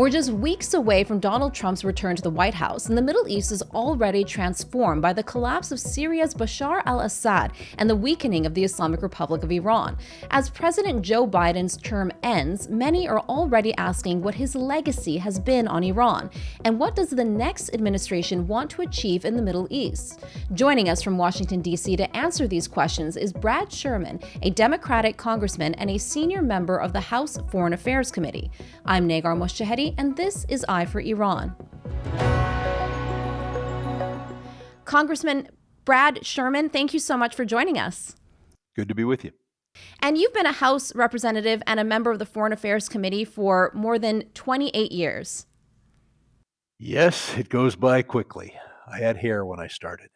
We're just weeks away from Donald Trump's return to the White House, and the Middle East is already transformed by the collapse of Syria's Bashar al Assad and the weakening of the Islamic Republic of Iran. As President Joe Biden's term ends, many are already asking what his legacy has been on Iran, and what does the next administration want to achieve in the Middle East. Joining us from Washington, D.C. to answer these questions is Brad Sherman, a Democratic congressman and a senior member of the House Foreign Affairs Committee. I'm Negar Moshahedi, and this is Eye for Iran. Congressman Brad Sherman, thank you so much for joining us. Good to be with you. And you've been a House representative and a member of the Foreign Affairs Committee for more than 28 years. Yes, it goes by quickly. I had hair when I started.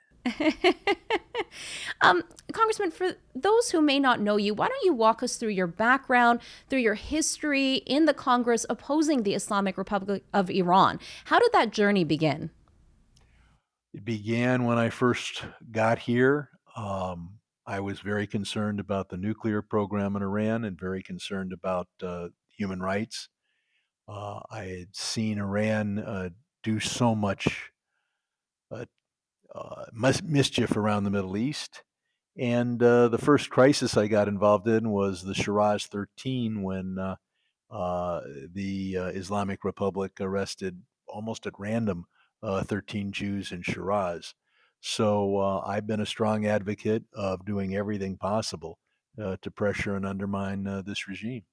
Congressman, for those who may not know you, why don't you walk us through your background, through your history in the Congress opposing the Islamic Republic of Iran? How did that journey begin? It began when I first got here. I was very concerned about the nuclear program in Iran and very concerned about human rights. I had seen Iran do so much uh, mischief around the Middle East. And the first crisis I got involved in was the Shiraz 13 when the Islamic Republic arrested almost at random 13 Jews in Shiraz. So I've been a strong advocate of doing everything possible to pressure and undermine this regime.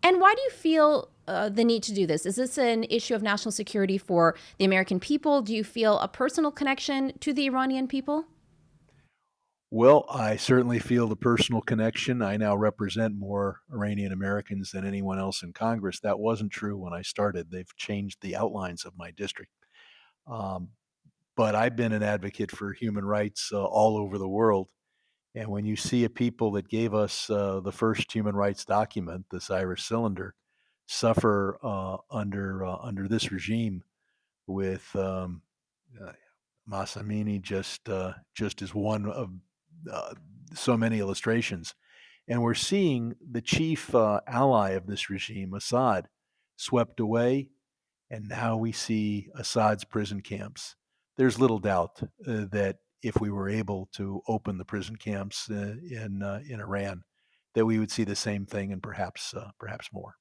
And why do you feel the need to do this? Is this an issue of national security for the American people? Do you feel a personal connection to the Iranian people? Well, I certainly feel the personal connection. I now represent more Iranian Americans than anyone else in Congress. That wasn't true when I started. They've changed the outlines of my district. Um, but I've been an advocate for human rights all over the world. And when you see a people that gave us the first human rights document, the Cyrus Cylinder, suffer under this regime with uh, Masamini just is one of uh, so many illustrations. And we're seeing the chief ally of this regime, Assad, swept away, and now we see Assad's prison camps. There's little doubt that if we were able to open the prison camps in Iran, that we would see the same thing and perhaps more.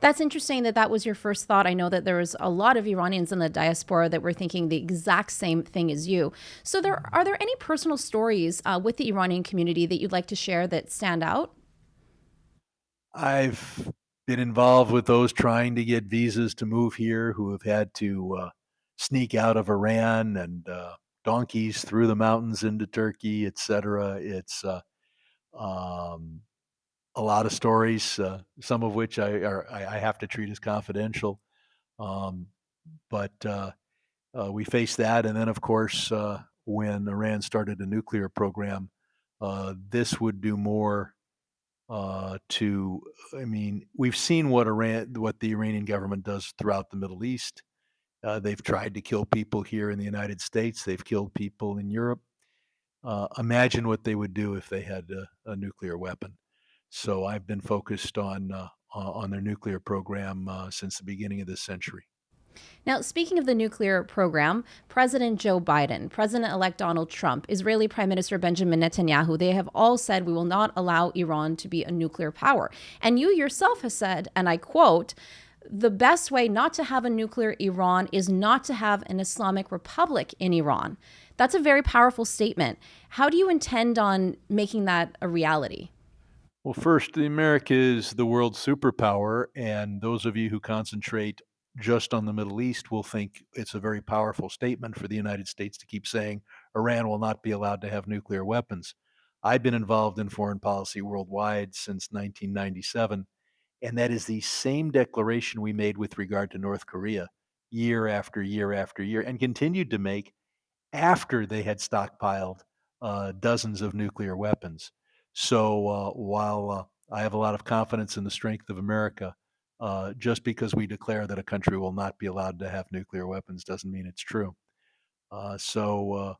That's interesting that that was your first thought. I know that there was a lot of Iranians in the diaspora that were thinking the exact same thing as you. So, are there any personal stories with the Iranian community that you'd like to share that stand out? I've been involved with those trying to get visas to move here who have had to sneak out of Iran and donkeys through the mountains into Turkey, etc. It's um, a lot of stories, some of which I have to treat as confidential. Um, but we face that, and then of course, when Iran started a nuclear program, this would do more to. I mean, we've seen what the Iranian government does throughout the Middle East. They've tried to kill people here in the United States. They've killed people in Europe. Imagine what they would do if they had a nuclear weapon. So I've been focused on their nuclear program since the beginning of this century. Now, speaking of the nuclear program, President Joe Biden, President elect Donald Trump, Israeli Prime Minister Benjamin Netanyahu, they have all said we will not allow Iran to be a nuclear power. And you yourself have said, and I quote, the best way not to have a nuclear Iran is not to have an Islamic Republic in Iran. That's a very powerful statement. How do you intend on making that a reality? Well, first, America is the world's superpower, and those of you who concentrate just on the Middle East will think it's a very powerful statement for the United States to keep saying Iran will not be allowed to have nuclear weapons. I've been involved in foreign policy worldwide since 1997, and that is the same declaration we made with regard to North Korea year after year after year, and continued to make after they had stockpiled dozens of nuclear weapons. So while I have a lot of confidence in the strength of America, just because we declare that a country will not be allowed to have nuclear weapons doesn't mean it's true. So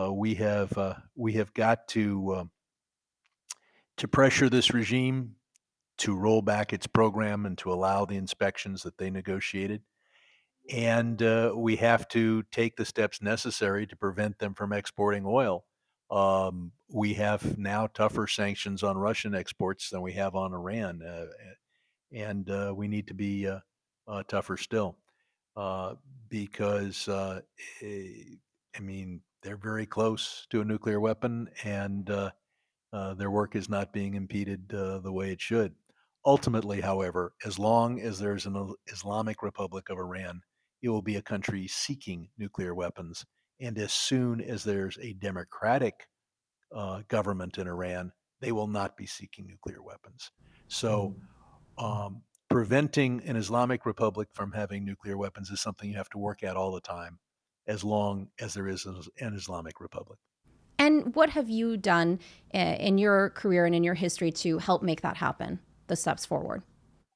we have got to pressure this regime to roll back its program and to allow the inspections that they negotiated. And we have to take the steps necessary to prevent them from exporting oil. We have now tougher sanctions on Russian exports than we have on Iran, and we need to be tougher still uh, because eh, I mean they're very close to a nuclear weapon, and their work is not being impeded the way it should. Ultimately, however, as long as there's an Islamic Republic of Iran, it will be a country seeking nuclear weapons. And as soon as there's a democratic government in Iran, they will not be seeking nuclear weapons. So, preventing an Islamic Republic from having nuclear weapons is something you have to work at all the time, as long as there is an Islamic Republic. And what have you done in your career and in your history to help make that happen? The steps forward.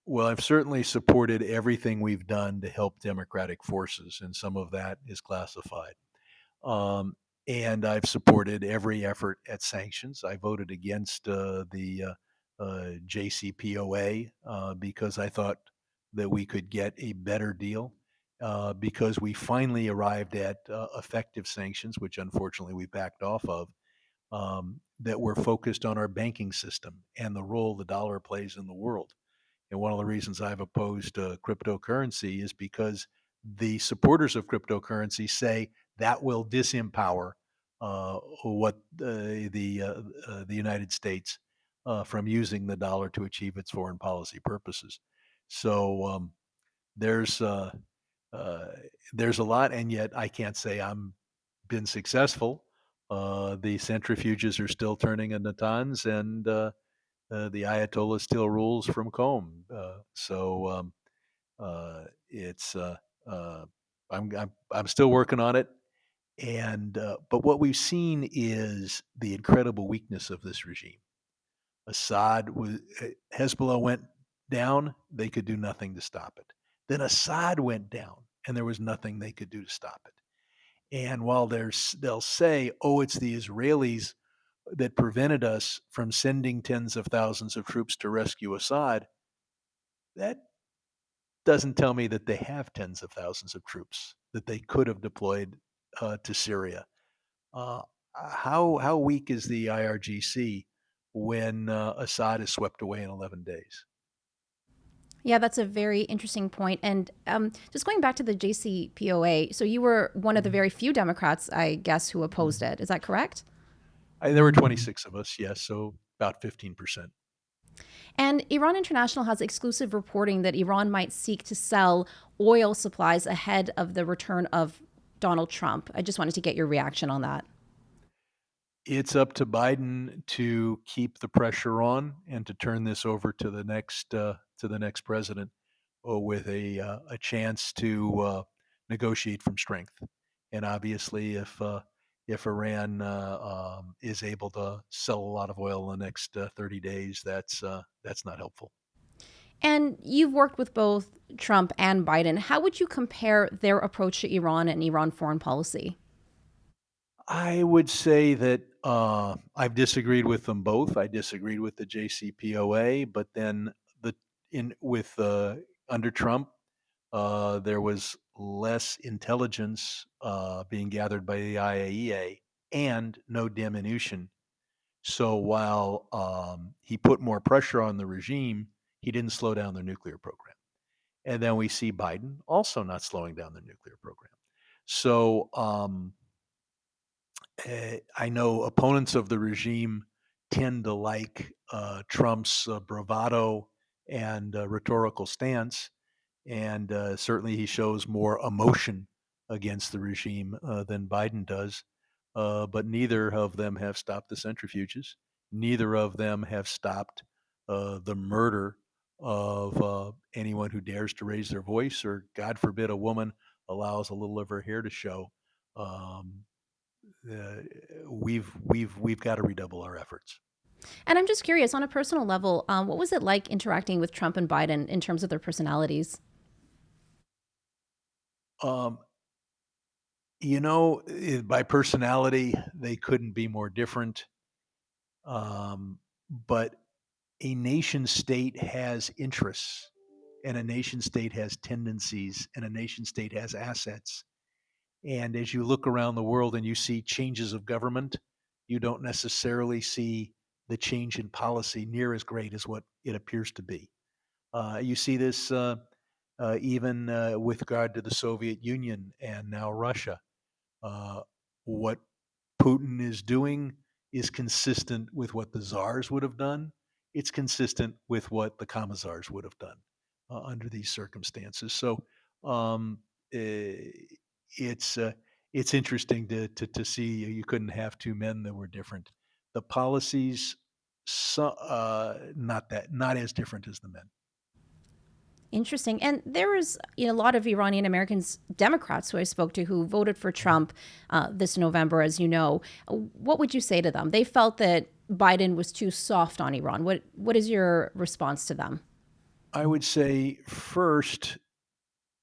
Well, I've certainly supported everything we've done to help democratic forces, and some of that is classified. Um, and I've supported every effort at sanctions. I voted against the JCPOA because I thought that we could get a better deal. Because we finally arrived at effective sanctions, which unfortunately we backed off of, that were focused on our banking system and the role the dollar plays in the world. And one of the reasons I've opposed cryptocurrency is because the supporters of cryptocurrency say that will disempower what the United States from using the dollar to achieve its foreign policy purposes. So there's uh, uh, there's a lot, and yet I can't say I'm been successful. The centrifuges are still turning in Natanz, and the Ayatollah still rules from Qom. It's uh, I'm still working on it, and but what we've seen is the incredible weakness of this regime. Assad was Hezbollah went down; they could do nothing to stop it. Then Assad went down, and there was nothing they could do to stop it. And while they'll say, "Oh, it's the Israelis that prevented us from sending tens of thousands of troops to rescue Assad," that doesn't tell me that they have tens of thousands of troops that they could have deployed to Syria. Uh, how weak is the IRGC when Assad is swept away in 11 days? Yeah, that's a very interesting point. And just going back to the JCPOA, so you were one of the very few Democrats, I guess, who opposed it. Is that correct? There were 26 of us, yes, so about 15%. And Iran International has exclusive reporting that Iran might seek to sell oil supplies ahead of the return of Donald Trump. I just wanted to get your reaction on that. It's up to Biden to keep the pressure on and to turn this over to the next president with a chance to negotiate from strength. And obviously, if Iran is able to sell a lot of oil in the next 30 days, that's not helpful. And you've worked with both Trump and Biden. How would you compare their approach to Iran and Iran foreign policy? I would say that I've disagreed with them both. I disagreed with the JCPOA, but then the in with under Trump, there was less intelligence being gathered by the IAEA and no diminution. So while he put more pressure on the regime, he didn't slow down their nuclear program. And then we see Biden also not slowing down the nuclear program. So I know opponents of the regime tend to like Trump's bravado and rhetorical stance, and certainly he shows more emotion against the regime than Biden does. But neither of them have stopped the centrifuges. Neither of them have stopped the murder of anyone who dares to raise their voice, or God forbid, a woman allows a little of her hair to show. Um, uh, we've got to redouble our efforts. And I'm just curious, on a personal level, what was it like interacting with Trump and Biden in terms of their personalities? Um, by personality, they couldn't be more different. But a nation state has interests, and a nation state has tendencies, and a nation state has assets. And as you look around the world and you see changes of government, you don't necessarily see the change in policy near as great as what it appears to be. You see this even with regard to the Soviet Union and now Russia. Uh, what Putin is doing is consistent with what the czars would have done. It's consistent with what the commissars would have done under these circumstances. So um, eh, it's uh, it's interesting to see you couldn't have two men that were different. The policies, not as different as the men. Interesting. And there was, a lot of Iranian Americans, Democrats who I spoke to, who voted for Trump this November, as you know. What would you say to them? They felt that Biden was too soft on Iran. What is your response to them? I would say first,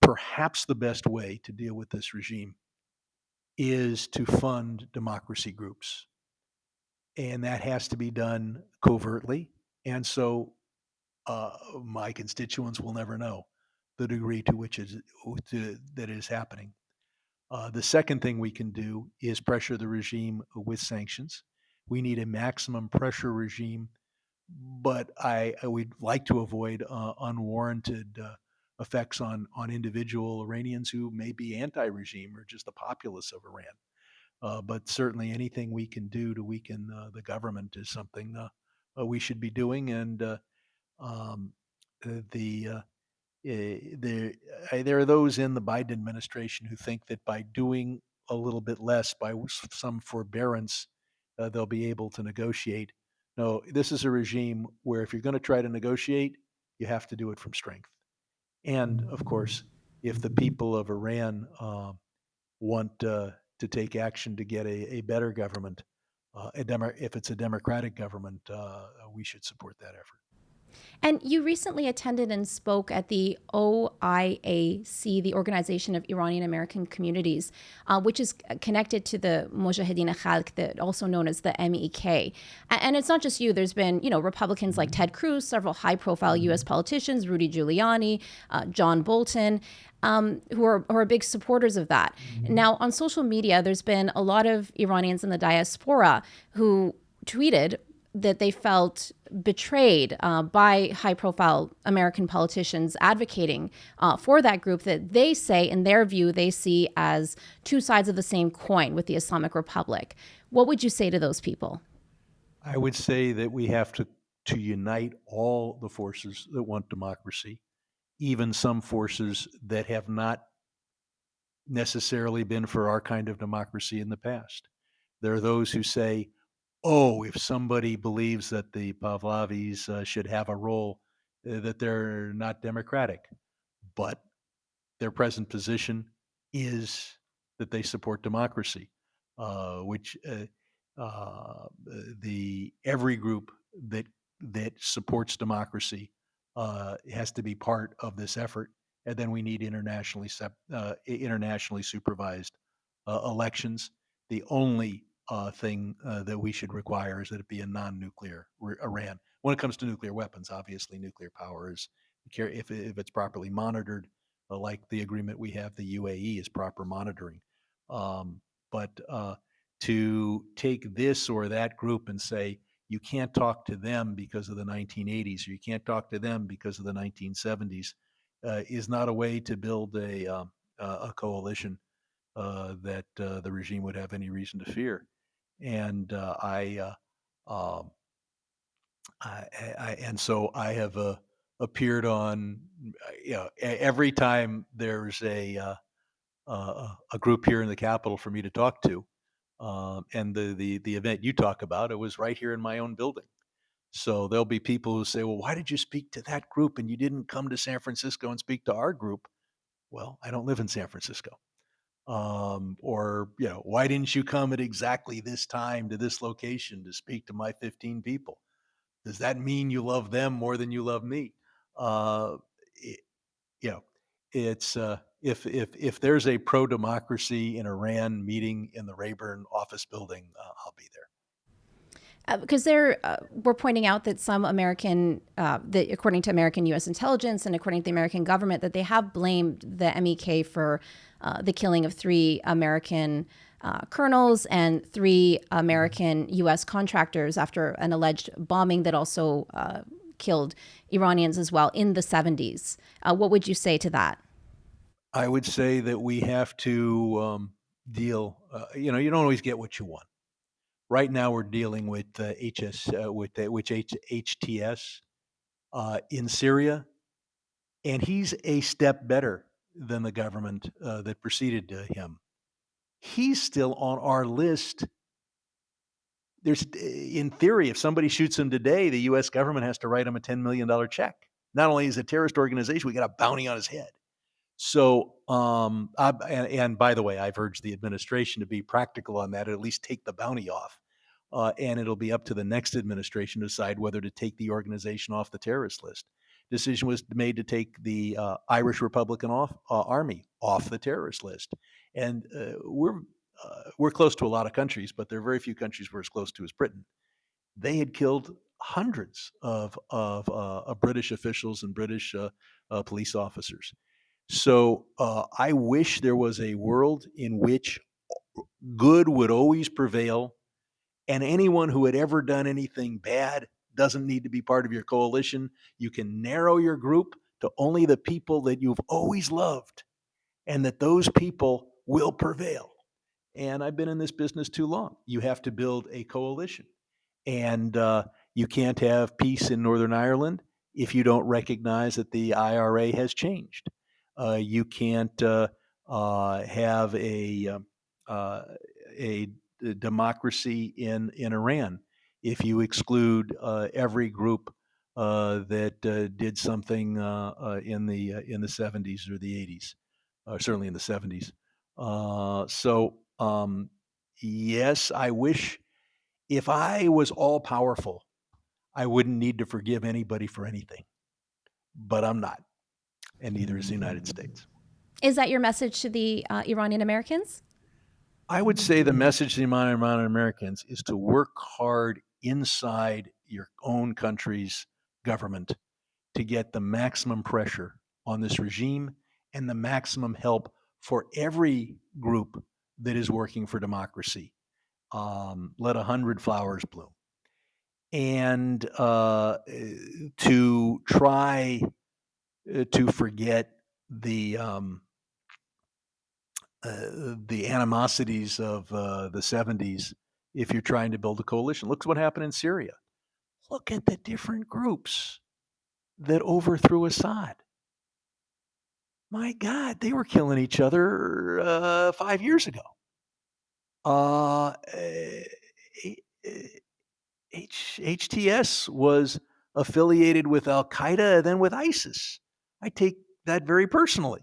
perhaps the best way to deal with this regime is to fund democracy groups. And that has to be done covertly. And so my constituents will never know the degree to which that is happening. The second thing we can do is pressure the regime with sanctions. We need a maximum pressure regime, but I would like to avoid unwarranted effects on individual Iranians who may be anti-regime or just the populace of Iran. But certainly anything we can do to weaken the government is something we should be doing. And um, the there are those in the Biden administration who think that by doing a little bit less, by some forbearance, they'll be able to negotiate. No, this is a regime where if you're going to try to negotiate, you have to do it from strength. And of course, if the people of Iran want to take action to get a better government, if it's a democratic government, we should support that effort. And you recently attended and spoke at the OIAC, the Organization of Iranian American Communities, which is connected to the Mojahedin Khalq, also known as the MEK. And it's not just you. There's been, Republicans like Ted Cruz, several high-profile U.S. politicians, Rudy Giuliani, John Bolton, who are big supporters of that. Now, on social media, there's been a lot of Iranians in the diaspora who tweeted that they felt betrayed by high profile American politicians advocating for that group that they say, in their view, they see as two sides of the same coin with the Islamic Republic. What would you say to those people? I would say that we have to unite all the forces that want democracy, even some forces that have not necessarily been for our kind of democracy in the past. There are those who say, oh, if somebody believes that the Pahlavis should have a role, that they're not democratic. But their present position is that they support democracy, which the every group that supports democracy has to be part of this effort. And then we need internationally supervised elections. The only thing that we should require is that it be a non-nuclear Iran. When it comes to nuclear weapons, obviously nuclear power is, if it's properly monitored, like the agreement we have, the UAE is proper monitoring. But to take this or that group and say you can't talk to them because of the 1980s or you can't talk to them because of the 1970s is not a way to build a coalition that the regime would have any reason to fear. And um, and so I have appeared on, every time there's a group here in the Capitol for me to talk to. And the event you talk about, it was right here in my own building. So there'll be people who say, "Well, why did you speak to that group and you didn't come to San Francisco and speak to our group?" Well, I don't live in San Francisco. Or why didn't you come at exactly this time to this location to speak to my 15 people? Does that mean you love them more than you love me? Uh, it, you know, it's if there's a pro democracy in Iran meeting in the Rayburn office building, I'll be there. Because they're we're pointing out that some American, that according to American U.S. intelligence and according to the American government, that they have blamed the MEK for the killing of three American colonels and three American U.S. contractors after an alleged bombing that also killed Iranians as well in the 70s. What would you say to that? I would say that we have to deal. You don't always get what you want. Right now, we're dealing with HS, which HTS in Syria, and he's a step better than the government that preceded him. He's still on our list. In theory, if somebody shoots him today, the U.S. government has to write him a $10 million check. Not only is it a terrorist organization, we got a bounty on his head. So, and by the way, I've urged the administration to be practical on that, or at least take the bounty off. And it'll be up to the next administration to decide whether to take the organization off the terrorist list. Decision was made to take the Irish Republican Army off the terrorist list, and we're close to a lot of countries, but there are very few countries we're as close to as Britain. They had killed hundreds of British officials and British police officers. So I wish there was a world in which good would always prevail, and anyone who had ever done anything bad doesn't need to be part of your coalition. You can narrow your group to only the people that you've always loved, and that those people will prevail. And I've been in this business too long. You have to build a coalition. And you can't have peace in Northern Ireland if you don't recognize that the IRA has changed. You can't have uh, a democracy in Iran if you exclude every group that did something in the 70s or the 80s, certainly in the 70s. Yes, I wish if I was all powerful, I wouldn't need to forgive anybody for anything, but I'm not, and neither is the United States. Is that your message to the Iranian Americans? I would say the message to the Iranian Americans is to work hard inside your own country's government to get the maximum pressure on this regime and the maximum help for every group that is working for democracy. Let 100 flowers bloom. And to try to forget the animosities of the 70s if you're trying to build a coalition. Look at what happened in Syria. Look at the different groups that overthrew Assad. My God, they were killing each other 5 years ago. Uh, HTS was affiliated with Al Qaeda and then with ISIS. I take that very personally.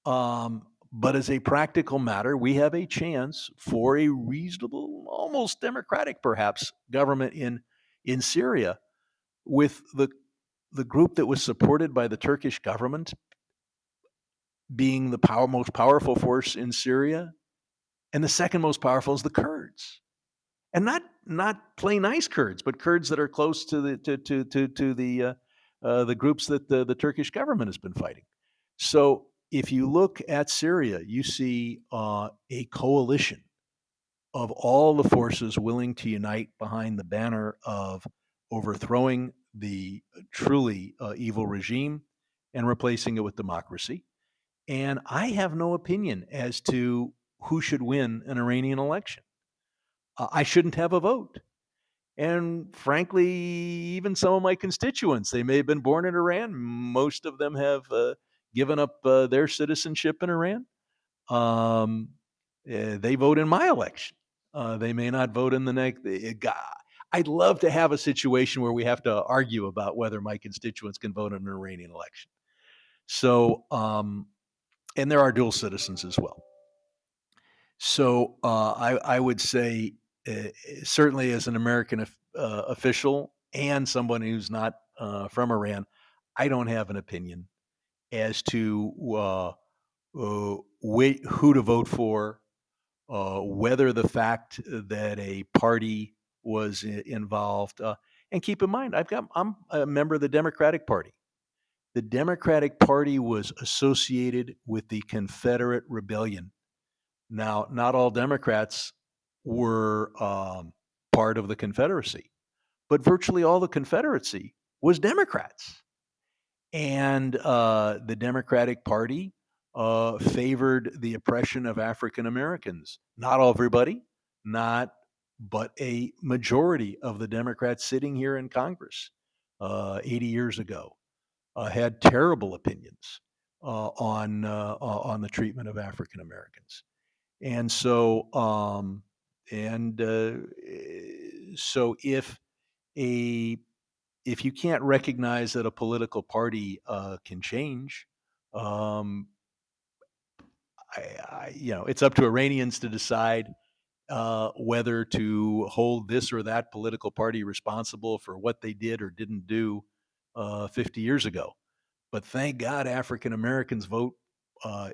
But as a practical matter, we have a chance for a reasonable, almost democratic, perhaps, government in Syria, with the group that was supported by the Turkish government being the most powerful force in Syria, and the second most powerful is the Kurds, and not plain nice Kurds, but Kurds that are close to the groups that the Turkish government has been fighting. So if you look at Syria, you see a coalition of all the forces willing to unite behind the banner of overthrowing the truly evil regime and replacing it with democracy. And I have no opinion as to who should win an Iranian election. I shouldn't have a vote. And frankly, even some of my constituents, they may have been born in Iran. Most of them have given up their citizenship in Iran. Um, they vote in my election. They may not vote in the next. I'd love to have a situation where we have to argue about whether my constituents can vote in an Iranian election. So, and there are dual citizens as well. So I would say, certainly as an American official and someone who's not from Iran, I don't have an opinion as to who to vote for, whether the fact that a party involved. And keep in mind, I'm a member of the Democratic Party. The Democratic Party was associated with the Confederate Rebellion. Now, not all Democrats were part of the Confederacy, but virtually all the Confederacy was Democrats. And the Democratic Party favored the oppression of African Americans. Not everybody, not, but a majority of the Democrats sitting here in Congress 80 years ago had terrible opinions on the treatment of African Americans. And so a if you can't recognize that a political party can change, um, it's up to Iranians to decide whether to hold this or that political party responsible for what they did or didn't do 50 years ago. But thank God African Americans vote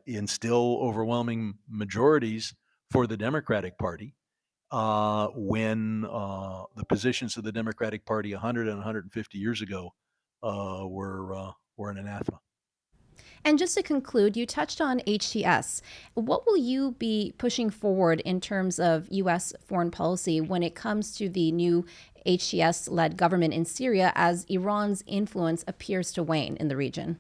in still overwhelming majorities for the Democratic Party when the positions of the Democratic Party 100 and 150 years ago were an anathema. And just to conclude, you touched on HTS. What will you be pushing forward in terms of U.S. foreign policy when it comes to the new HTS-led government in Syria as Iran's influence appears to wane in the region?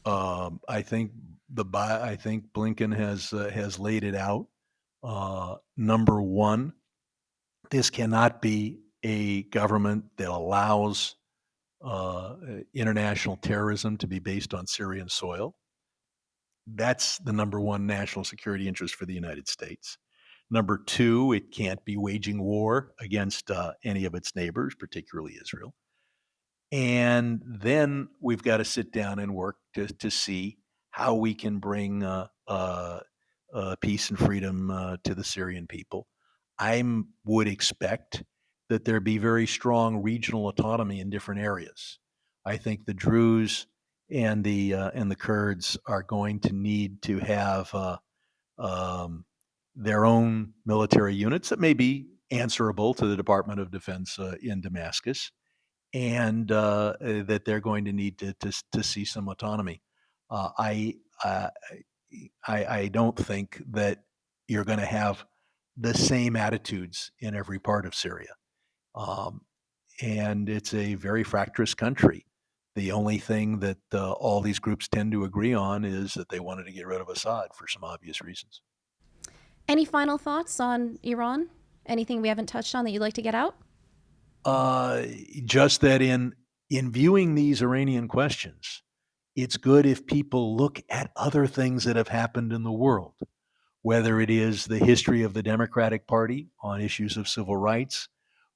I think Blinken has laid it out. Number one, this cannot be a government that allows international terrorism to be based on Syrian soil. That's the number one national security interest for the United States. Number two, it can't be waging war against any of its neighbors, particularly Israel. And then we've got to sit down and work to see how we can bring peace and freedom to the Syrian people. I would expect that there be very strong regional autonomy in different areas. I think the Druze and the Kurds are going to need to have um, their own military units that may be answerable to the Department of Defense in Damascus, and that they're going to need to see some autonomy. Uh, I, uh, I don't think that you're going to have the same attitudes in every part of Syria, um, and it's a very fractious country. The only thing that all these groups tend to agree on is that they wanted to get rid of Assad for some obvious reasons. Any final thoughts on Iran? Anything we haven't touched on that you'd like to get out? Uh, just that in viewing these Iranian questions, it's good if people look at other things that have happened in the world, whether it is the history of the Democratic Party on issues of civil rights,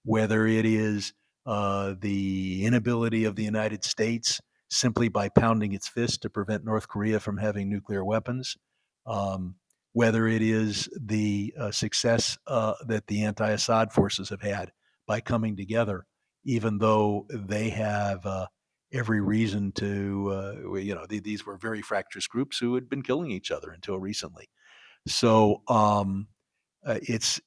whether it is the inability of the United States simply by pounding its fist to prevent North Korea from having nuclear weapons, um, whether it is the success that the anti Assad forces have had by coming together, even though they have every reason to, these were very fractious groups who had been killing each other until recently. So it's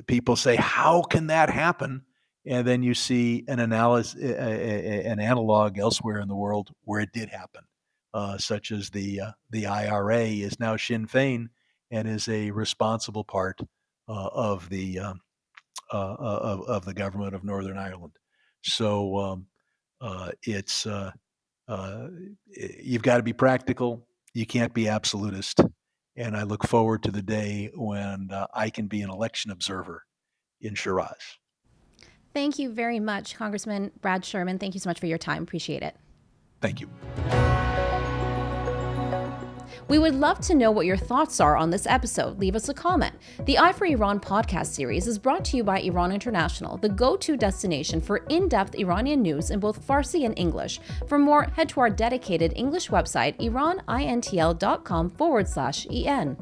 people say, how can that happen? And then you see an analysis, an analog elsewhere in the world where it did happen, such as the IRA is now Sinn Féin and is a responsible part of the government of Northern Ireland. So it's uh, you've got to be practical. You can't be absolutist. And I look forward to the day when I can be an election observer in Shiraz. Thank you very much, Congressman Brad Sherman. Thank you so much for your time. Appreciate it. Thank you. We would love to know what your thoughts are on this episode. Leave us a comment. The Eye for Iran podcast series is brought to you by Iran International, the go-to destination for in-depth Iranian news in both Farsi and English. For more, head to our dedicated English website, iranintl.com/en.